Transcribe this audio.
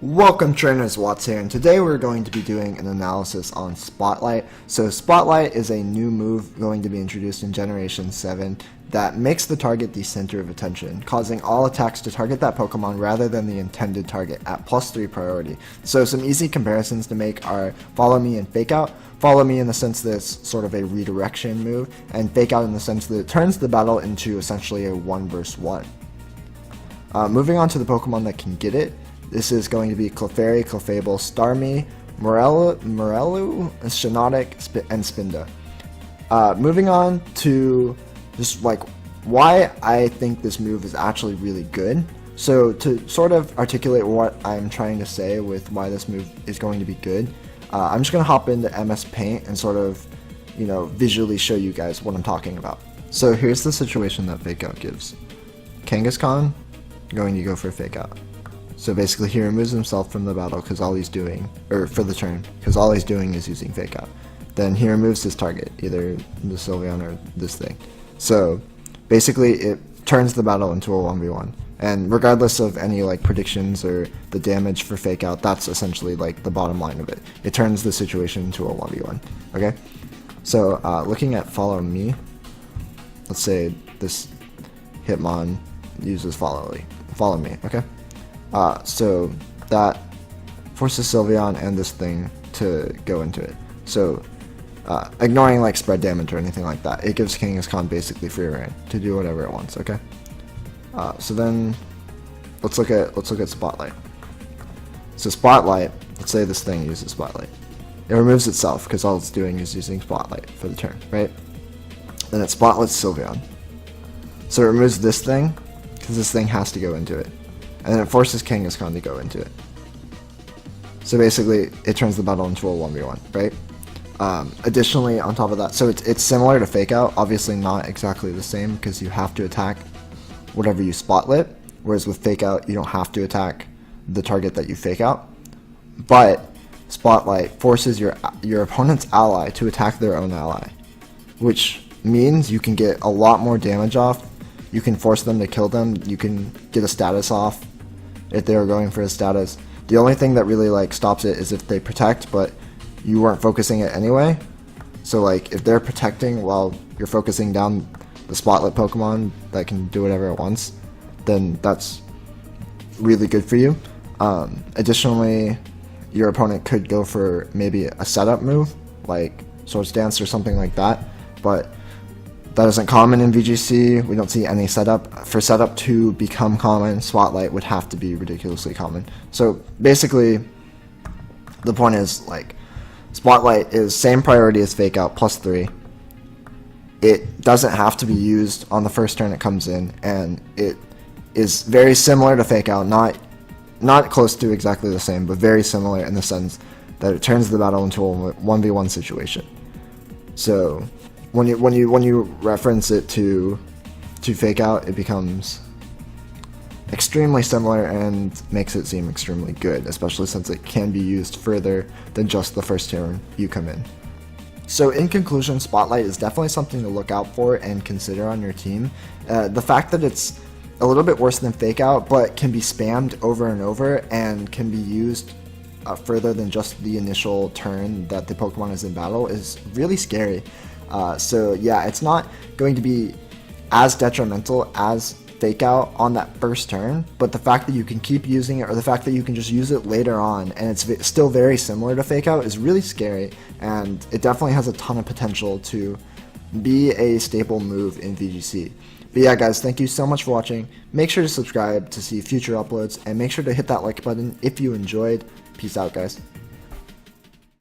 Welcome trainers, Watts here, and today we're going to be doing an analysis on Spotlight. So Spotlight is a new move going to be introduced in Generation 7 that makes the target the center of attention, causing all attacks to target that Pokemon rather than the intended target at +3 priority. So some easy comparisons to make are Follow Me and Fake Out. Follow Me in the sense that it's sort of a redirection move, and Fake Out in the sense that it turns the battle into essentially a 1 vs 1. Moving on to the Pokemon that can get it. This is going to be Clefairy, Clefable, Starmie, Morelu, Shiinotic, and Spinda. Moving on to just like why I think this move is actually really good. So to sort of articulate what I'm trying to say with why this move is going to be good, I'm just going to hop into MS Paint and sort of, visually show you guys what I'm talking about. So here's the situation that Fake Out gives. Kangaskhan going to go for Fake Out. So basically he removes himself from the battle because all he's doing, or for the turn, because all he's doing is using Fake Out. Then he removes his target, either the Sylveon or this thing. So basically it turns the battle into a 1v1. And regardless of any predictions or the damage for Fake Out, that's essentially the bottom line of it. It turns the situation into a 1v1. Okay? So looking at Follow Me, let's say this Hitmon uses Follow Me, okay? So that forces Sylveon and this thing to go into it. So ignoring spread damage or anything like that, it gives Kangaskhan basically free reign to do whatever it wants. Okay. So then let's look at Spotlight. So Spotlight, let's say this thing uses Spotlight. It removes itself because all it's doing is using Spotlight for the turn, right? Then it Spotlights Sylveon. So it removes this thing because this thing has to go into it. And then it forces Kangaskhan to go into it. So basically, it turns the battle into a 1v1, right? Additionally, on top of that, so it's similar to Fake Out, obviously not exactly the same because you have to attack whatever you Spotlit, whereas with Fake Out, you don't have to attack the target that you Fake Out. But Spotlight forces your opponent's ally to attack their own ally, which means you can get a lot more damage off. You can force them to kill them. You can get a status off if they were going for a status. The only thing that really stops it is if they protect, but you weren't focusing it anyway. So if they're protecting while you're focusing down the Spotlight Pokemon that can do whatever it wants, then that's really good for you. Additionally, your opponent could go for maybe a setup move like Swords Dance or something like that, but that isn't common in VGC. We don't see any setup. For setup to become common, Spotlight would have to be ridiculously common. So basically, the point is Spotlight is same priority as Fake Out +3. It doesn't have to be used on the first turn it comes in, and it is very similar to Fake Out, not close to exactly the same, but very similar in the sense that it turns the battle into a 1v1 situation. So when you reference it to Fake Out, it becomes extremely similar and makes it seem extremely good, especially since it can be used further than just the first turn you come in. So in conclusion, Spotlight is definitely something to look out for and consider on your team. The fact that it's a little bit worse than Fake Out, but can be spammed over and over and can be used further than just the initial turn that the Pokemon is in battle is really scary. So yeah, it's not going to be as detrimental as Fake Out on that first turn, but the fact that you can keep using it, or the fact that you can just use it later on and it's still very similar to Fake Out, is really scary, and it definitely has a ton of potential to be a staple move in VGC. But yeah guys, thank you so much for watching. Make sure to subscribe to see future uploads, and make sure to hit that like button if you enjoyed. Peace out guys.